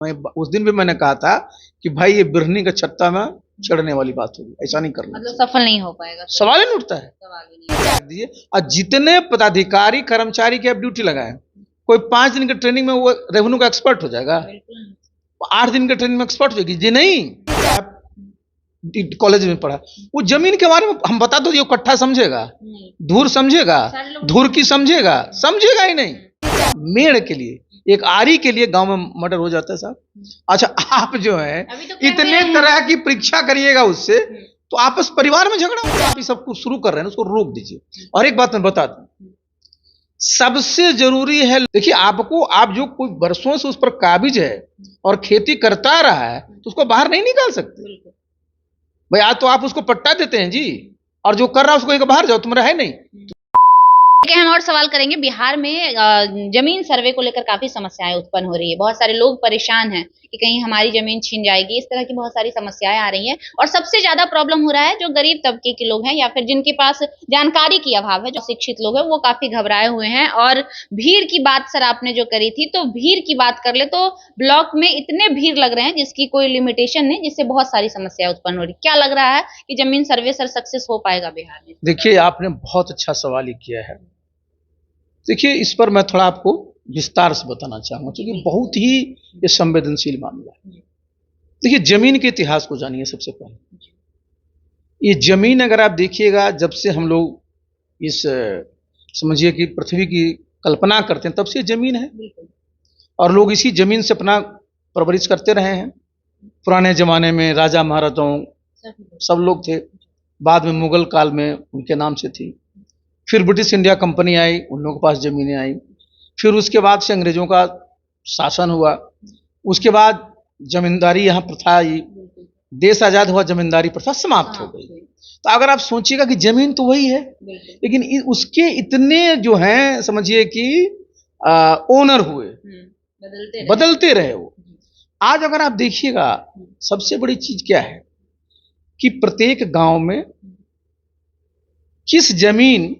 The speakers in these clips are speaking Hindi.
उस दिन भी मैंने कहा था कि भाई ये बिरहनी का छत्ता में चढ़ने वाली बात होगी, ऐसा नहीं करना, मतलब सफल नहीं हो पाएगा, सवाल ही नहीं उठता है। सवाल ही नहीं दिए और जितने पदाधिकारी कर्मचारी की आप ड्यूटी लगाए, कोई 5 दिन की ट्रेनिंग में वो रेवेन्यू का एक्सपर्ट हो जाएगा, बिल्कुल 8 दिन की ट्रेनिंग में एक्सपर्ट हो जाएगी जी नहीं। आप कॉलेज में पढ़ा, वो जमीन के बारे में हम बता दो, ये कट्ठा समझेगा, नहीं। धूर समझेगा, सारे लोग धूर की समझेगा ही नहीं। मेड़ के लिए, एक आरी के लिए गांव में मर्डर हो जाता है साहब। अच्छा, आप जो है अभी तो कह इतने रहे हैं। तरह की परीक्षा करिएगा उससे, तो आपस परिवार में झगड़ा होगा। आप ये सब कुछ शुरू कर रहे हैं, उसको रोक दीजिए। और एक बात मैं बता दूं, सबसे जरूरी है, देखिए आपको, आप जो कोई वर्षों से उस पर काबिज है और खेती करता रहा है, तो उसको बाहर नहीं निकाल सकते बिल्कुल। भाई। आज तो आप उसको पट्टा देते हैं जी, और जो कर रहा है उसको एक बाहर जाओ, तुम्हारा है नहीं। ठीक है, हम और सवाल करेंगे। बिहार में जमीन सर्वे को लेकर काफी समस्याएं उत्पन्न हो रही है, बहुत सारे लोग परेशान हैं कि कहीं हमारी जमीन छीन जाएगी, इस तरह की बहुत सारी समस्याएं आ रही हैं। और सबसे ज्यादा प्रॉब्लम हो रहा है जो गरीब तबके के लोग हैं या फिर जिनके पास जानकारी की अभाव है, जो शिक्षित लोग हैं, वो काफी घबराए हुए हैं। और भीड़ की बात सर आपने जो करी थी, तो भीड़ की बात कर ले तो ब्लॉक में इतने भीड़ लग रहे हैं जिसकी कोई लिमिटेशन नहीं, जिससे बहुत सारी समस्याएं उत्पन्न हो रही। क्या लग रहा है कि जमीन सर्वे सर सक्सेस हो पाएगा बिहार में? देखिए, आपने बहुत अच्छा सवाल ही किया है। देखिए, इस पर मैं थोड़ा आपको विस्तार से बताना चाहूंगा, क्योंकि बहुत ही ये संवेदनशील मामला है। देखिए, जमीन के इतिहास को जानिए सबसे पहले। ये जमीन अगर आप देखिएगा, जब से हम लोग इस समझिए कि पृथ्वी की कल्पना करते हैं, तब से जमीन है, और लोग इसी जमीन से अपना परवरिश करते रहे हैं। पुराने जमाने में राजा महाराजाओं सब लोग थे, बाद में मुगल काल में उनके नाम से थी, फिर ब्रिटिश इंडिया कंपनी आई, उन लोगों के पास जमीनें आई, फिर उसके बाद से अंग्रेजों का शासन हुआ, उसके बाद जमींदारी यहाँ प्रथा आई, देश आजाद हुआ, जमींदारी प्रथा समाप्त हो गई। तो अगर आप सोचिएगा कि जमीन तो वही है, लेकिन उसके इतने जो हैं समझिए कि ओनर हुए, बदलते रहे वो। आज अगर आप देखिएगा, सबसे बड़ी चीज क्या है कि प्रत्येक गांव में किस जमीन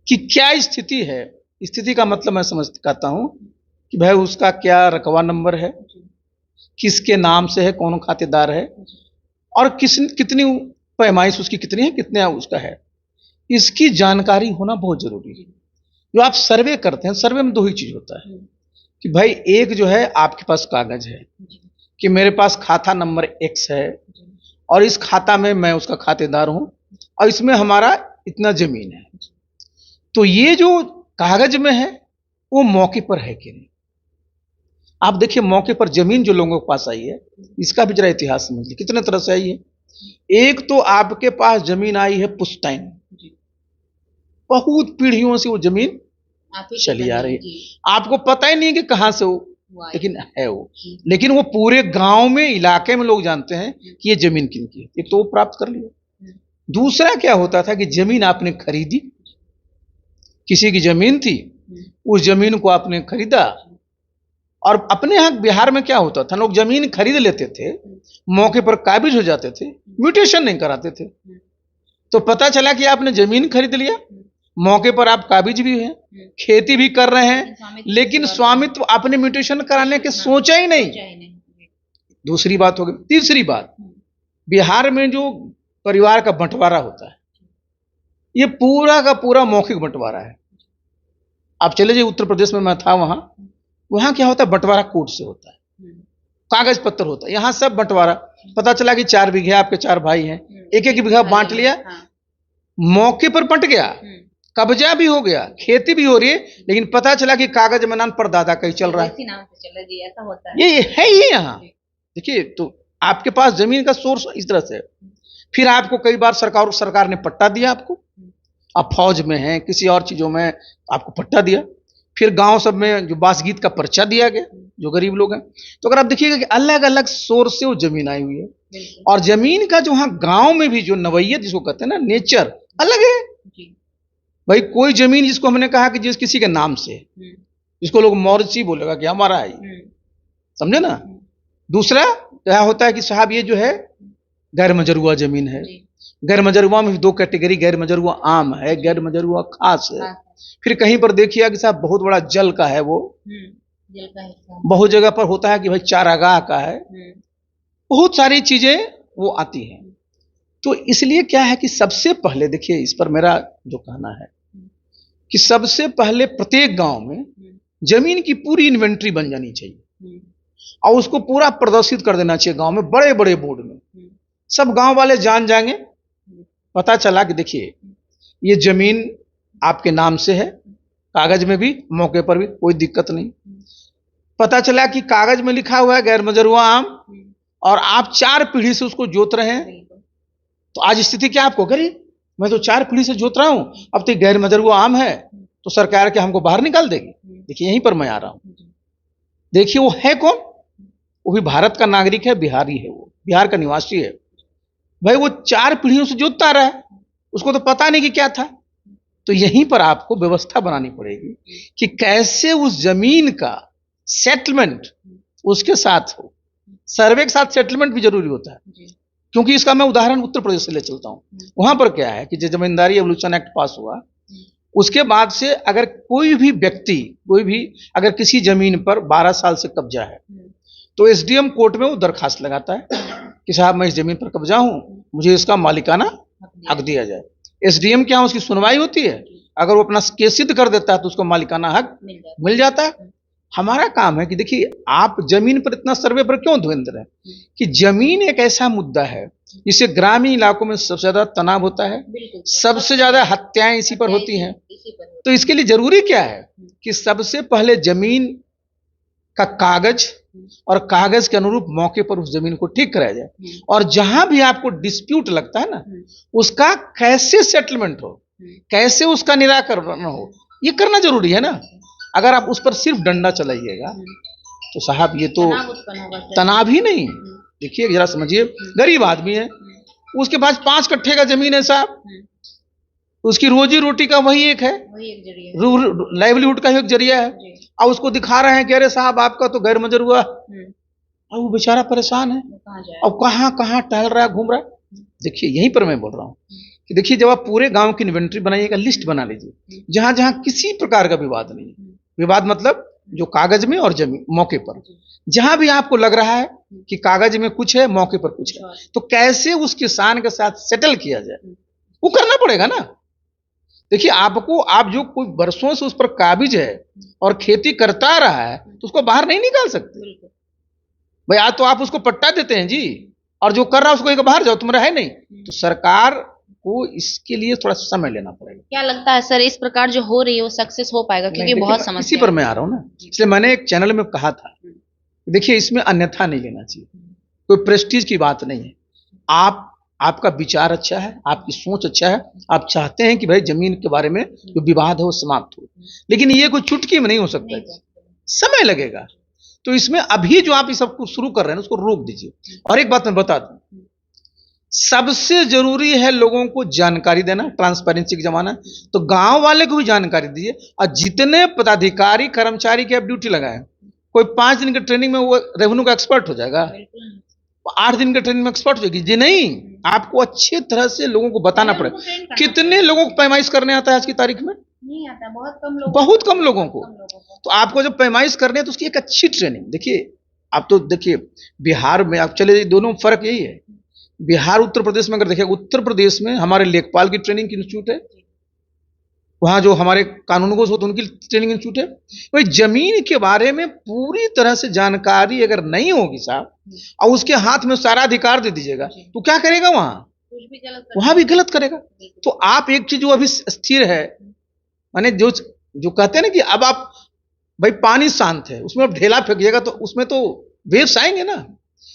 कि क्या स्थिति है। स्थिति का मतलब मैं समझ कहता हूं कि भाई उसका क्या रकबा नंबर है, किसके नाम से है, कौन खातेदार है, और कितनी पैमाइश उसकी कितनी है, कितने उसका है, इसकी जानकारी होना बहुत जरूरी है। जो आप सर्वे करते हैं, सर्वे में दो ही चीज होता है कि भाई एक जो है आपके पास कागज है कि मेरे पास खाता नंबर X है और इस खाता में मैं उसका खातेदार हूं और इसमें हमारा इतना जमीन है। तो ये जो कागज में है वो मौके पर है कि नहीं। आप देखिए, मौके पर जमीन जो लोगों के पास आई है, इसका भी जरा इतिहास समझिए कितने तरह से आई है। एक तो आपके पास जमीन आई है पुश्तैन, बहुत पीढ़ियों से वो जमीन चली आ रही है, आपको पता ही नहीं कि कहां से वो, लेकिन है वो। लेकिन वो पूरे गांव में, इलाके में लोग जानते हैं कि ये जमीन किनकी है। एक तो वो प्राप्त कर लिया। दूसरा क्या होता था कि जमीन आपने खरीदी, किसी की जमीन थी, उस जमीन को आपने खरीदा, और अपने यहाँ बिहार में क्या होता था, लोग जमीन खरीद लेते थे, मौके पर काबिज हो जाते थे, म्यूटेशन नहीं कराते थे। तो पता चला कि आपने जमीन खरीद लिया, मौके पर आप काबिज भी हैं, खेती भी कर रहे हैं, लेकिन स्वामित्व आपने म्यूटेशन कराने के सोचा ही नहीं। दूसरी बात हो गई। तीसरी बात, बिहार में जो परिवार का बंटवारा होता है, ये पूरा का पूरा मौखिक बंटवारा है। आप चले जाइए उत्तर प्रदेश में, मैं था वहां क्या होता है, बंटवारा कोर्ट से होता है, कागज पत्र होता है। यहाँ सब बंटवारा, पता चला कि 4 बीघे आपके 4 भाई हैं, एक एक बीघा बांट लिया, मौके पर बंट गया, कब्जा भी हो गया, खेती भी हो रही है, लेकिन पता चला कि कागज में नाम परदादा कहीं चल रहा है। ऐसा होता है, ये है ही यहाँ। देखिए, तो आपके पास जमीन का सोर्स इस तरह से। फिर आपको कई बार सरकार ने पट्टा दिया, आपको, आप फौज में हैं, किसी और चीजों में आपको पट्टा दिया, फिर गांव सब में जो बासगीत का पर्चा दिया गया, जो गरीब लोग हैं। तो अगर आप देखिएगा कि अलग अलग सोर्स से वो जमीन आई हुई है, और जमीन का जो वहां गांव में भी जो नवैयत जिसको कहते हैं ना, नेचर अलग है भाई। कोई जमीन जिसको हमने कहा कि जिस किसी के नाम से, जिसको लोग मौरसी बोलेगा कि हमारा है, समझे ना। दूसरा क्या होता है कि साहब ये जो है गैर मजरूआ जमीन है। गैर मजरूआ में भी 2 कैटेगरी, गैर मजरूआ आम है, गैर मजरूआ खास है। फिर कहीं पर देखिए कि साहब बहुत बड़ा जल का है वो, जल का हिस्सा। बहुत जगह पर होता है कि भाई चारागाह का है, बहुत सारी चीजें वो आती हैं। तो इसलिए क्या है कि सबसे पहले देखिए, इस पर मेरा जो कहना है कि सबसे पहले प्रत्येक गांव में जमीन की पूरी इन्वेंट्री बन जानी चाहिए और उसको पूरा प्रदर्शित कर देना चाहिए गांव में, बड़े बड़े बोर्ड में। सब गांव वाले जान जाएंगे, पता चला कि देखिए ये जमीन आपके नाम से है, कागज में भी, मौके पर भी कोई दिक्कत नहीं। पता चला कि कागज में लिखा हुआ है गैर मजरूआ आम और आप 4 पीढ़ी से उसको जोत रहे हैं, तो आज स्थिति क्या आपको करी, मैं तो 4 पीढ़ी से जोत रहा हूं, अब तो गैर मजरूआ आम है तो सरकार के हमको बाहर निकाल देगी। देखिए यहीं पर मैं आ रहा हूं, देखिए वो है कौन, वो भी भारत का नागरिक है, बिहारी है, वो बिहार का निवासी है। भाई वो 4 पीढ़ियों से जोतता रहा है, उसको तो पता नहीं कि क्या था। तो यहीं पर आपको व्यवस्था बनानी पड़ेगी कि कैसे उस जमीन का सेटलमेंट उसके साथ हो। सर्वे के साथ सेटलमेंट भी जरूरी होता है, क्योंकि इसका मैं उदाहरण उत्तर प्रदेश से ले चलता हूं। वहां पर क्या है कि जो जमींदारी एवोल्यूशन एक्ट पास हुआ, उसके बाद से अगर कोई भी व्यक्ति, कोई भी अगर किसी जमीन पर 12 साल से कब्जा है तो एसडीएम कोर्ट में वो दरखास्त लगाता है कि साहब मैं इस जमीन पर कब्जा हूं, मुझे इसका मालिकाना हक दिया जाए। एसडीएम क्या, उसकी सुनवाई होती है, अगर वो अपना केस सिद्ध कर देता है तो उसको मालिकाना हक मिल जाता है। हमारा काम है कि देखिए आप जमीन पर इतना सर्वे पर क्यों धुरंधर है कि जमीन एक ऐसा मुद्दा है जिससे ग्रामीण इलाकों में सबसे ज्यादा तनाव होता है, सबसे ज्यादा हत्याएं इसी पर होती हैं। तो इसके लिए जरूरी क्या है कि सबसे पहले जमीन का कागज और कागज के अनुरूप मौके पर उस जमीन को ठीक कराया जाए, और जहां भी आपको डिस्प्यूट लगता है ना, उसका कैसे सेटलमेंट हो, कैसे उसका निराकरण हो, ये करना जरूरी है ना। अगर आप उस पर सिर्फ डंडा चलाइएगा तो साहब ये तो तनाव ही नहीं। देखिए जरा समझिए, गरीब आदमी है, उसके पास 5 कट्ठे का जमीन है साहब, उसकी रोजी रोटी का वही एक है, लाइवलीहुड का एक जरिया है, और उसको दिखा रहे हैं कि अरे साहब आपका तो गैर मजरूआ, और वो बेचारा परेशान है और कहाँ कहाँ टहल रहा है, घूम रहा है। देखिए यहीं पर मैं बोल रहा हूँ कि देखिए जब आप पूरे गांव की इन्वेंट्री बनाइएगा, लिस्ट बना लीजिए जहां जहां किसी प्रकार का विवाद नहीं है, विवाद मतलब जो कागज में और जमीन मौके पर, जहां भी आपको लग रहा है कि कागज में कुछ है, मौके पर कुछ है, तो कैसे उस किसान के साथ सेटल किया जाए, वो करना पड़ेगा ना। देखिए आपको, आप जो कोई वर्षों से उस पर काबिज है और खेती करता रहा है तो उसको बाहर नहीं निकाल सकते भाई। आज तो आप उसको पट्टा देते हैं जी, और जो कर रहा है उसको एक बाहर जाओ, तुम्हारा है नहीं। तो सरकार को इसके लिए थोड़ा समय लेना पड़ेगा। क्या लगता है सर, इस प्रकार जो हो रही है वो सक्सेस हो पाएगा? क्योंकि बहुत समस्या, इसी पर मैं आ रहा हूँ ना, इसलिए मैंने एक चैनल में कहा था, देखिए इसमें अन्यथा नहीं लेना चाहिए, कोई प्रेस्टीज की बात नहीं है। आपका विचार अच्छा है, आपकी सोच अच्छा है, आप चाहते हैं कि भाई जमीन के बारे में जो विवाद है वो समाप्त हो, लेकिन ये कोई चुटकी में नहीं हो सकता, समय लगेगा। तो इसमें अभी जो आप इस सब कुछ शुरू कर रहे हैं उसको रोक दीजिए। और एक बात मैं बता दूं, सबसे जरूरी है लोगों को जानकारी देना, ट्रांसपेरेंसी का जमाना है, तो गांव वाले को भी जानकारी दीजिए। और जितने पदाधिकारी कर्मचारी की आप ड्यूटी लगाए, कोई 5 दिन की ट्रेनिंग में वो रेवेन्यू का एक्सपर्ट हो जाएगा, 8 दिन की ट्रेनिंग में एक्सपर्ट हो जाएगी जी? नहीं, आपको अच्छी तरह से लोगों को बताना पड़ेगा। कितने लोगों को पैमाइश करने आता है आज की तारीख में? नहीं आता, बहुत कम लोगों को। तो आपको जब पैमाइश करने है तो उसकी एक अच्छी ट्रेनिंग, देखिए आप तो देखिए बिहार में आप चले, दोनों फर्क यही है, बिहार उत्तर प्रदेश में अगर देखिए, उत्तर प्रदेश में हमारे लेखपाल की ट्रेनिंग इंस्टीट्यूट है, वहां जो हमारे कानूनगोज होते हैं उनकी ट्रेनिंग इंस्टीट्यूट है। भाई जमीन के बारे में पूरी तरह से जानकारी अगर नहीं होगी साहब, और उसके हाथ में सारा अधिकार दे दीजिएगा, तो क्या करेगा वहां भी गलत करेगा। तो आप एक चीज जो अभी स्थिर है, माने जो कहते हैं ना कि अब आप भाई पानी शांत है, उसमें आप ढेला फेंकिएगा तो उसमें तो वेव्स आएंगे ना।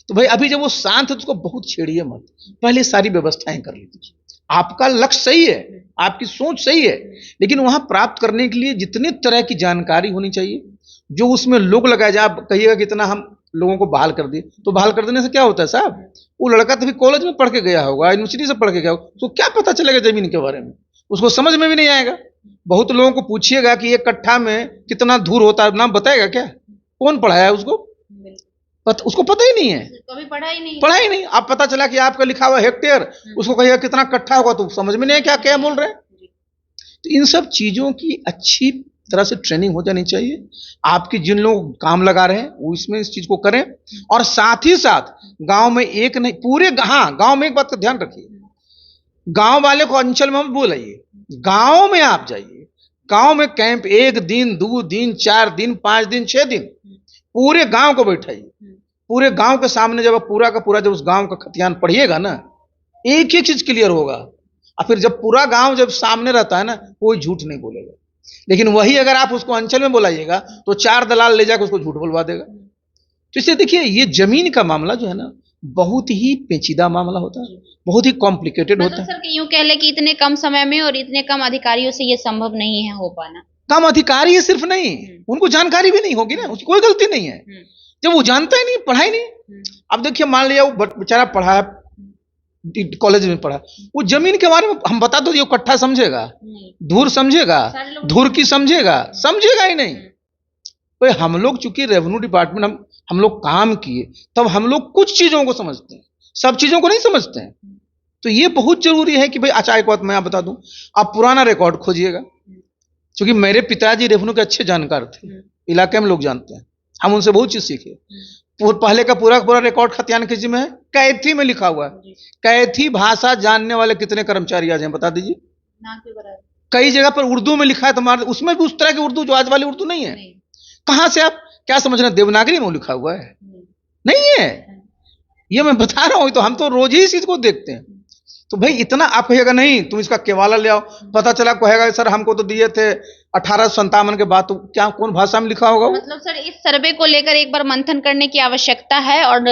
तो भाई अभी जब वो शांत है तो उसको बहुत छेड़िए मत, पहले सारी व्यवस्थाएं कर लीजिए। आपका लक्ष्य सही है, आपकी सोच सही है, लेकिन वहां प्राप्त करने के लिए जितने तरह की जानकारी होनी चाहिए, जो उसमें लोग लगाए जाए। आप कहिएगा कि इतना हम लोगों को बहाल कर दिए, तो बहाल कर देने से क्या होता है साहब? वो लड़का तो भी कॉलेज में पढ़ के गया होगा, यूनिवर्सिटी से पढ़ के गया होगा, तो क्या पता चलेगा जमीन के बारे में? उसको समझ में भी नहीं आएगा। बहुत लोगों को पूछिएगा कि 1 कट्ठा में कितना धूर होता है, नाम बताएगा क्या? कौन पढ़ाया है उसको? उसको पता ही नहीं है, कभी पढ़ा ही नहीं। आप पता चला कि आपका लिखा हुआ हेक्टेयर, उसको कहिएगा कितना कट्ठा होगा तो समझ में नहीं है क्या क्या बोल रहे हैं। तो इन सब चीजों की अच्छी इस तरह से ट्रेनिंग हो जानी चाहिए। आपके जिन लोग काम लगा रहे हैं वो इसमें इस चीज को करें, और साथ ही साथ गांव में एक नहीं, पूरे गांव में एक बात का ध्यान रखिए, गांव वाले को अंचल में मत बुलाइए, गांव में आप जाइए, गांव में कैंप 1 दिन 2 दिन 4 दिन 5 दिन 6 दिन पूरे गांव को बैठाइए। पूरे गांव के सामने जब पूरा का पूरा जब उस गांव का खतियान पढ़िएगा ना, एक एक चीज क्लियर होगा। और फिर जब पूरा गांव जब सामने रहता है ना, कोई झूठ नहीं बोलेगा। लेकिन वही अगर आप उसको अंचल में बुलाइएगा तो 4 दलाल ले जाकर उसको झूठ बोलवा देगा। तो इसलिए देखिए, ये जमीन का मामला जो है ना, बहुत ही पेचीदा मामला होता है, बहुत ही कॉम्प्लिकेटेड होता है। सर यूं कह ले कि इतने कम समय में और इतने कम अधिकारियों से ये संभव नहीं है हो पाना। कम अधिकारी है सिर्फ नहीं, उनको जानकारी भी नहीं होगी ना, उसकी कोई गलती नहीं है जब वो जानता ही नहीं, पढ़ा ही नहीं। अब देखिए, मान लिया वो बेचारा पढ़ा है, कॉलेज में पढ़ा, वो जमीन के बारे में हम बता दो, ये कट्ठा समझेगा, धूर समझेगा, धूर की समझेगा ही नहीं। भाई हम लोग चूंकि रेवेन्यू डिपार्टमेंट हम लोग काम किए, तब हम लोग कुछ चीजों को समझते हैं, सब चीजों को नहीं समझते हैं। तो ये बहुत जरूरी है कि भाई, अच्छा एक बात मैं आप बता दूं, आप पुराना रिकॉर्ड खोजिएगा, क्योंकि मेरे पिताजी रेवेन्यू के अच्छे जानकार थे, इलाके में लोग जानते हैं, हम उनसे बहुत चीज सीखे। पहले का पूरा रिकॉर्ड खतियान खिंची में है, कैथी में लिखा हुआ है। कैथी भाषा जानने वाले कितने कर्मचारी आज हैं बता दीजिए? कई जगह पर उर्दू में लिखा है, तुम्हारे उसमें भी उस तरह की उर्दू जो आज वाली उर्दू नहीं है। कहां से आप क्या समझ रहे हैं, देवनागरी में लिखा हुआ है? नहीं है, ये मैं बता रहा हूं। तो हम तो रोज ही इस चीज को देखते हैं। तो भाई इतना आप कहिएगा नहीं, तुम इसका केवाला ले आओ, पता चला कहेगा सर हमको तो दिए थे 1857 के बाद, तो क्या कौन भाषा में लिखा होगा? मतलब सर इस सर्वे को लेकर एक बार मंथन करने की आवश्यकता है और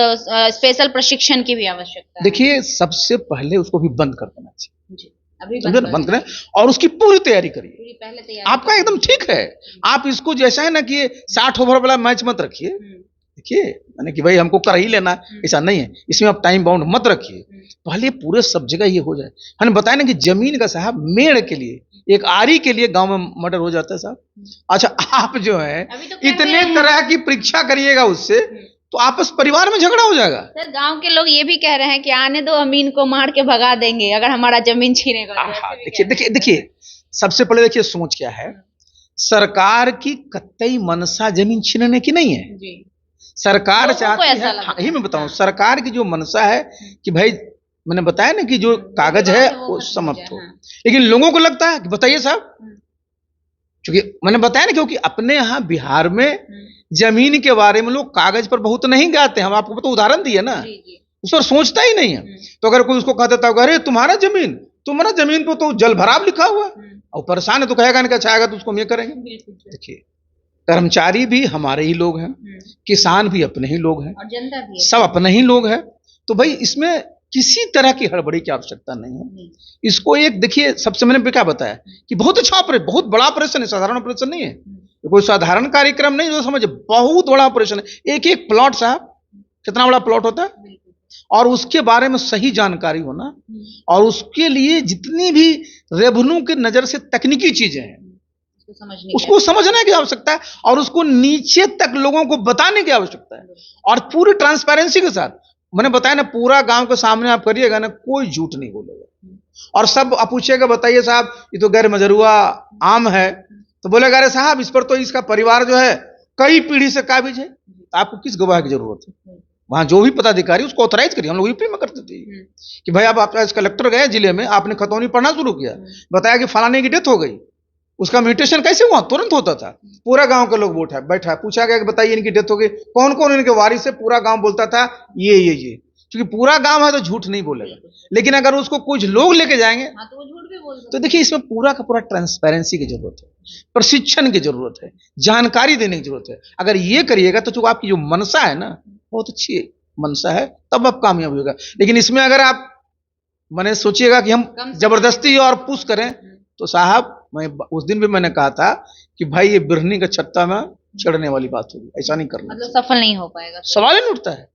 स्पेशल प्रशिक्षण की भी आवश्यकता है। देखिए, सबसे पहले उसको भी बंद कर देना चाहिए, अभी बंद करें और उसकी पूरी तैयारी करिए। आपका एकदम ठीक है, आप इसको जैसा है ना कि 60 ओवर वाला मैच मत रखिए। देखिए, मैंने कि भाई हमको कर ही लेना, ऐसा नहीं है, इसमें आप टाइम बाउंड मत रखिए। पहले पूरे सब जगह ये हो जाए। हमने बताया ना कि जमीन का साहब मेड़ के लिए, एक आरी के लिए गांव में मर्डर हो जाता है साहब। अच्छा, आप जो है इतने तरह की परीक्षा करिएगा उससे, तो आपस परिवार में झगड़ा हो जाएगा। सर गांव के लोग ये भी कह रहे हैं कि आने दो, अमीन को मार के भगा देंगे अगर हमारा जमीन छीनेगा। देखिए, सबसे पहले देखिए सोच क्या है, सरकार की कतई मनसा जमीन छीनने की नहीं है जी। सरकार चाहती है, यही मैं बताऊं, सरकार की जो मनसा है कि भाई मैंने बताया ना कि जो कागज है वो समाप्त हो, लेकिन लोगों को लगता है कि बताइए साहब, क्योंकि मैंने बताया ना, क्योंकि अपने यहाँ बिहार में जमीन के बारे में लोग कागज पर बहुत नहीं गाते। हम आपको तो उदाहरण दिए ना, उस पर सोचता ही नहीं है। तो अगर कोई उसको कह देता है अरे तुम्हारा जमीन पर तो जल भराव लिखा हुआ और परेशान है, तो कहेगा नहीं, अच्छा आएगा तो उसको हम ये करेंगे। देखिए, कर्मचारी भी हमारे ही लोग हैं, किसान भी अपने ही लोग हैं, और जनता भी सब अपने ही लोग हैं। तो भाई इसमें किसी तरह की हड़बड़ी की आवश्यकता नहीं है। इसको एक देखिए, सबसे मैंने क्या बताया कि बहुत अच्छा ऑपरेशन, बहुत बड़ा ऑपरेशन है, साधारण ऑपरेशन नहीं है, कोई साधारण कार्यक्रम नहीं जो समझे, बहुत बड़ा ऑपरेशन है। एक एक प्लॉट साहब, कितना बड़ा प्लॉट होता है, और उसके बारे में सही जानकारी होना, और उसके लिए जितनी भी रेवेन्यू की नजर से तकनीकी चीजें हैं उसको समझने की आवश्यकता है, और उसको नीचे तक लोगों को बताने की आवश्यकता है, और पूरी ट्रांसपेरेंसी के साथ। मैंने बताया ना, पूरा गांव के सामने आप करिएगा ना, कोई झूठ नहीं बोलेगा। और सब आप पूछिएगा बताइए साहब ये तो गैर मजरूआ आम है, तो बोलेगा अरे साहब इस पर तो इसका परिवार जो है कई पीढ़ी से काबिज है। आपको किस गवाह की जरूरत है? वहां जो भी पदाधिकारी उसको ऑथराइज करिए। हम लोग यूपी में करते थे कि भाई आप कलेक्टर गए जिले में, आपने खतौनी पढ़ना शुरू किया, बताया कि फलाने की डेथ हो गई, उसका म्यूटेशन कैसे हुआ? तुरंत होता था। पूरा गांव के लोग बैठा पूछा गया कि बताइए इनकी डेथ हो गई, कौन कौन इनके वारिस है? पूरा गांव बोलता था ये, क्योंकि पूरा गांव है तो झूठ नहीं बोलेगा। लेकिन अगर उसको कुछ लोग लेके जाएंगे तो वो झूठ भी बोल सकते। तो देखिए, इसमें पूरा का पूरा ट्रांसपेरेंसी की जरूरत है, प्रशिक्षण की जरूरत है, जानकारी देने की जरूरत है। अगर ये करिएगा तो जो आपकी जो मनसा है ना, बहुत अच्छी मनसा है, तब आप कामयाब होगा। लेकिन इसमें अगर आप मैंने सोचिएगा कि हम जबरदस्ती और पुश करें, तो साहब मैं उस दिन भी मैंने कहा था कि भाई ये बिरहनी का छत्ता में चढ़ने वाली बात होगी, ऐसा नहीं करना। मतलब सफल नहीं हो पाएगा, सवाल ही नहीं उठता है।